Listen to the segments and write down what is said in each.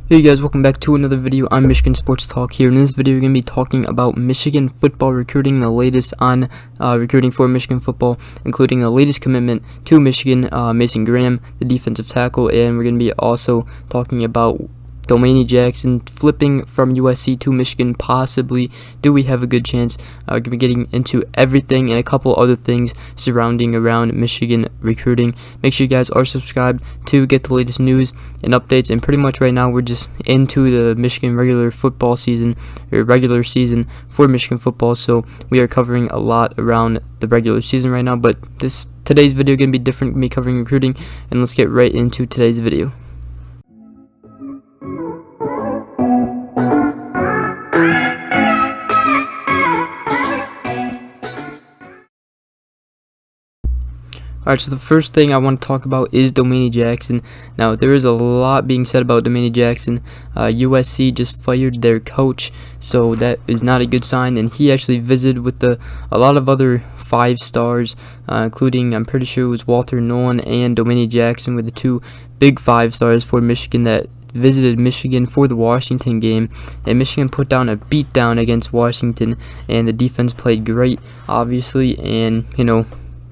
Hey guys, welcome back to another video on Michigan Sports Talk. Here in this video, we're going to be talking about Michigan football recruiting, the latest on recruiting for Michigan football, including the latest commitment to Michigan, Mason Graham, the defensive tackle, and we're going to be also talking about Dominic Jackson flipping from USC to Michigan, possibly. Do we have a good chance? We're going to be getting into everything and a couple other things surrounding around Michigan recruiting. Make sure you guys are subscribed to get the latest news and updates. And pretty much right now we're just into the Michigan regular season for Michigan football. So we are covering a lot around the regular season right now. But today's video is going to be different, me covering recruiting. And let's get right into today's video. Alright, so the first thing I want to talk about is Dominic Jackson. Now, there is a lot being said about Dominic Jackson. USC just fired their coach, so that is not a good sign. And he actually visited with a lot of other 5 stars, including, I'm pretty sure it was Walter Nolan and Dominic Jackson, were the 2 big 5 stars for Michigan that visited Michigan for the Washington game, and Michigan put down a beatdown against Washington, and the defense played great, obviously, and,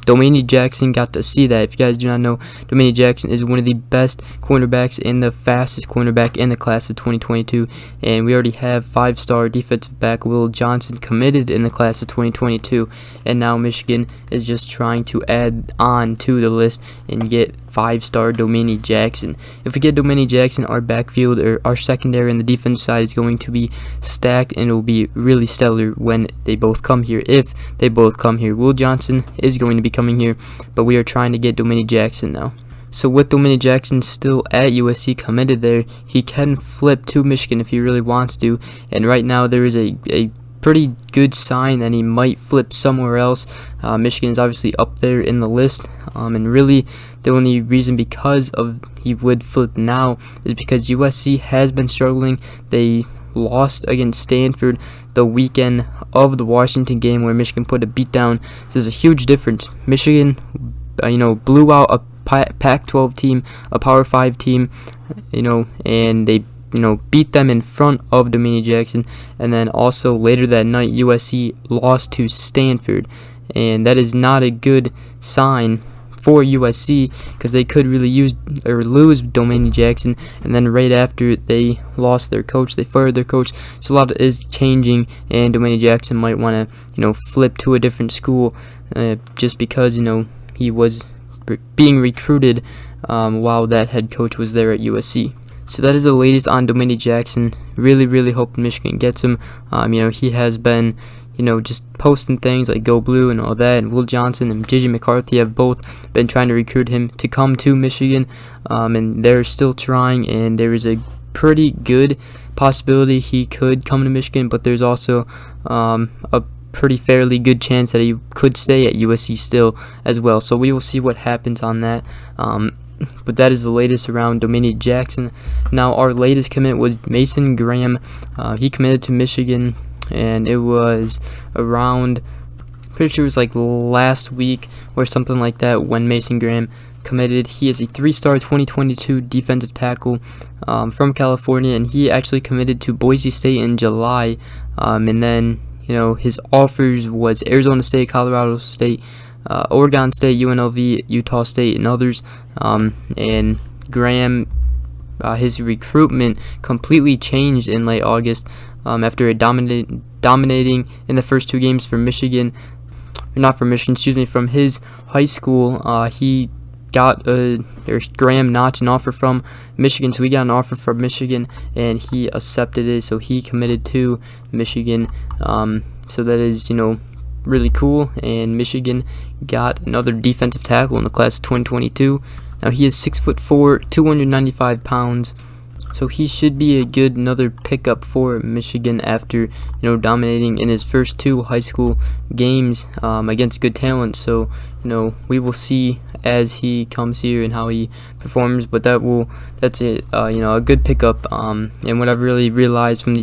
Dominic Jackson got to see that. If you guys do not know, Dominic Jackson is one of the best cornerbacks and the fastest cornerback in the class of 2022. And we already have 5-star defensive back Will Johnson committed in the class of 2022. And now Michigan is just trying to add on to the list and get 5-star Dominic Jackson. If we get Dominic Jackson, our backfield or our secondary and the defense side is going to be stacked, and it will be really stellar when they both come here. If they both come here, Will Johnson is going to be coming here, but we are trying to get Dominic Jackson now. So with Dominic Jackson still at USC committed there, he can flip to Michigan if he really wants to, and right now there is a pretty good sign that he might flip somewhere else. Michigan is obviously up there in the list, and really the only reason because of he would flip now is because USC has been struggling. They lost against Stanford the weekend of the Washington game where Michigan put a beat down. So there's a huge difference. Michigan blew out a Pac-12 team, a Power 5 team, and they beat them in front of Dominic Jackson. And then also later that night, USC lost to Stanford, and that is not a good sign for USC because they could really lose Dominic Jackson. And then right after they lost their coach, they fired their coach. So a lot is changing, and Dominic Jackson might want to flip to a different school just because he was being recruited while that head coach was there at USC. So that is the latest on Dominic Jackson. Really hope Michigan gets him. He has been just posting things like Go Blue and all that, and Will Johnson and JJ McCarthy have both been trying to recruit him to come to Michigan, and they're still trying, and there is a pretty good possibility he could come to Michigan, but there's also a pretty fairly good chance that he could stay at USC still as well. So we will see what happens on that. But that is the latest around Dominic Jackson. Now, our latest commit was Mason Graham. He committed to Michigan, and it was around, pretty sure it was like last week or something like that when Mason Graham committed. He is a 3-star 2022 defensive tackle from California, and he actually committed to Boise State in July. And then, his offers was Arizona State, Colorado State, Oregon State, UNLV, Utah State, and others. And Graham, his recruitment completely changed in late August after dominating in the first 2 games for Michigan. From his high school. He got Graham notched an offer from Michigan, so he got an offer from Michigan, and he accepted it, so he committed to Michigan. So that is, really cool, and Michigan got another defensive tackle in the class of 2022. Now he is 6'4", 295 pounds, so he should be another pickup for Michigan after dominating in his first 2 high school games against good talent. So we will see as he comes here and how he performs. But that's it. A good pickup. And what I've really realized from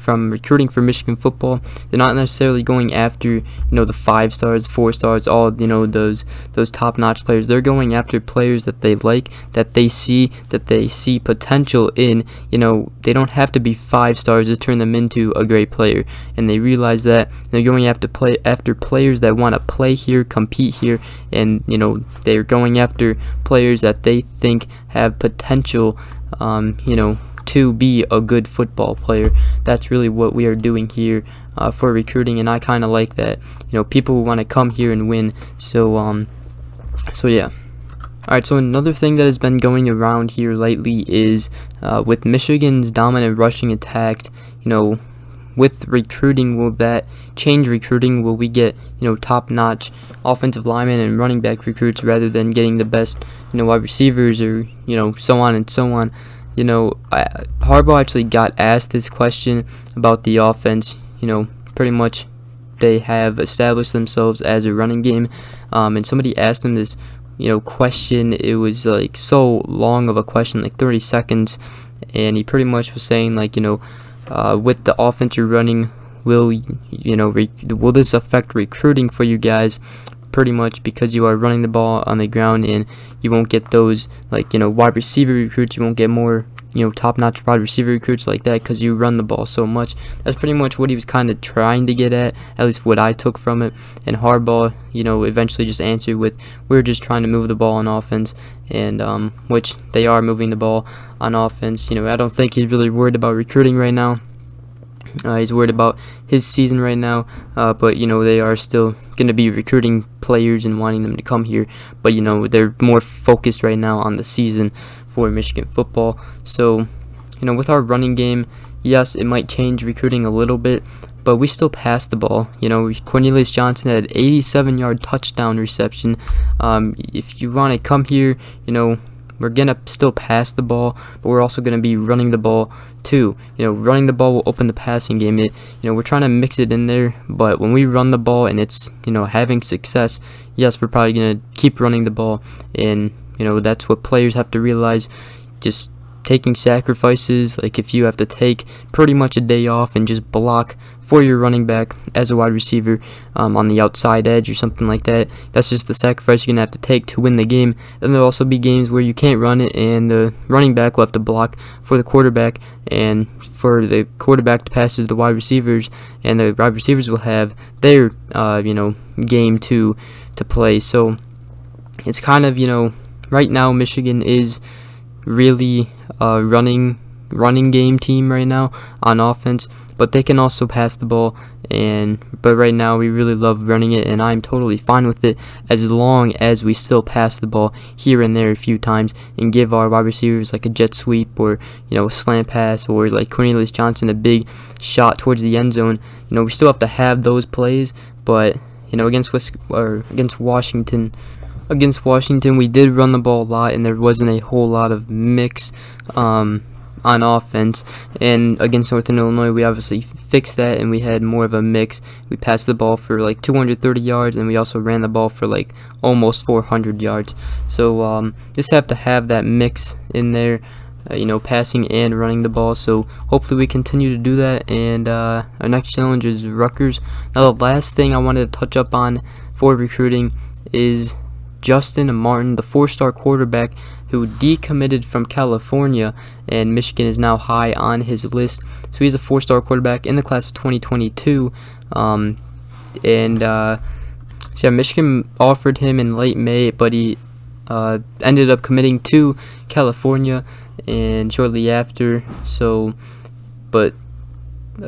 from recruiting for Michigan football, they're not necessarily going after the 5 stars, 4 stars, all those top-notch players. They're going after players that they like, that they see potential in. They don't have to be 5 stars to turn them into a great player, and they realize that they're going after players that want to play here, compete here, and they're going after players that they think have potential to be a good football player. That's really what we are doing here for recruiting, and I kind of like that. People who want to come here and win. So yeah. Alright, so another thing that has been going around here lately is with Michigan's dominant rushing attack, with recruiting, will that change recruiting? Will we get top-notch offensive linemen and running back recruits rather than getting the best wide receivers, or so on and so on? Harbaugh actually got asked this question about the offense. Pretty much they have established themselves as a running game, and somebody asked him this question. It was like so long of a question, like 30 seconds, and he pretty much was saying with the offense you're running, will this affect recruiting for you guys? Pretty much because you are running the ball on the ground, and you won't get those wide receiver recruits. You won't get more top-notch wide receiver recruits like that because you run the ball so much. That's pretty much what he was kind of trying to get at least what I took from it. And Harbaugh eventually just answered with, we're just trying to move the ball on offense, and which they are moving the ball on offense. I don't think he's really worried about recruiting right now. He's worried about his season right now, but they are still going to be recruiting players and wanting them to come here, but they're more focused right now on the season for Michigan football. So with our running game, yes, it might change recruiting a little bit, but we still pass the ball. Cornelius Johnson had 87-yard touchdown reception. If you want to come here, we're going to still pass the ball, but we're also going to be running the ball too. Running the ball will open the passing game. We're trying to mix it in there, but when we run the ball and it's, having success, yes, we're probably going to keep running the ball. And, that's what players have to realize. Just taking sacrifices, like if you have to take pretty much a day off and just block for your running back as a wide receiver on the outside edge or something like that, that's just the sacrifice you're going to have to take to win the game. Then there'll also be games where you can't run it, and the running back will have to block for the quarterback, and for the quarterback to pass to the wide receivers, and the wide receivers will have their game to play. So it's kind of right now Michigan is really a running game team right now on offense, but they can also pass the ball, but right now we really love running it, and I'm totally fine with it as long as we still pass the ball here and there a few times and give our wide receivers like a jet sweep, or a slant pass, or like Cornelius Johnson a big shot towards the end zone. We still have to have those plays, but against Washington, we did run the ball a lot, and there wasn't a whole lot of mix on offense. And against Northern Illinois, we obviously fixed that, and we had more of a mix. We passed the ball for like 230 yards, and we also ran the ball for like almost 400 yards. So just have to have that mix in there, passing and running the ball. So hopefully we continue to do that. And our next challenge is Rutgers. Now the last thing I wanted to touch up on for recruiting is Justin Martin, the 4-star quarterback who decommitted from California, and Michigan is now high on his list. So he's a 4-star quarterback in the class of 2022. Michigan offered him in late May, but he ended up committing to California and shortly after. But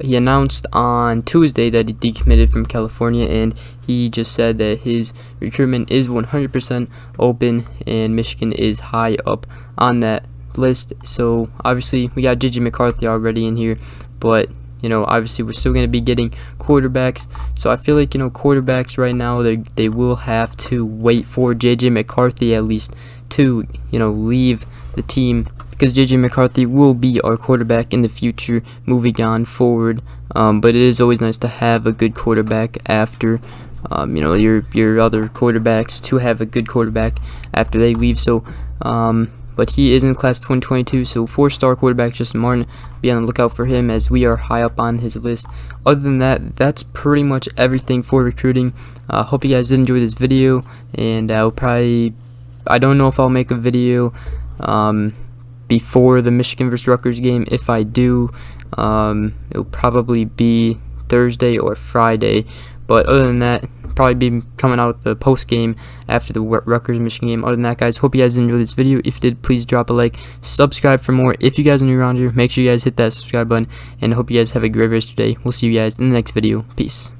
he announced on Tuesday that he decommitted from California, and he just said that his recruitment is 100% open, and Michigan is high up on that list. So obviously we got J.J. McCarthy already in here, but obviously we're still going to be getting quarterbacks. So I feel like quarterbacks right now, they will have to wait for J.J. McCarthy at least to leave the team, because J.J. McCarthy will be our quarterback in the future moving on forward. But it is always nice to have a good quarterback after your other quarterbacks to have a good quarterback after they leave. So but he is in the class 2022, so 4-star quarterback Justin Martin. Be on the lookout for him, as we are high up on his list. Other than that, that's pretty much everything for recruiting. Hope you guys did enjoy this video, and I don't know if I'll make a video before the Michigan vs. Rutgers game. If I do, it'll probably be Thursday or Friday. But other than that, probably be coming out the post game after the Rutgers Michigan game. Other than that, guys, hope you guys enjoyed this video. If you did, please drop a like, subscribe for more. If you guys are new around here, make sure you guys hit that subscribe button, and I hope you guys have a great rest of your day. We'll see you guys in the next video. Peace.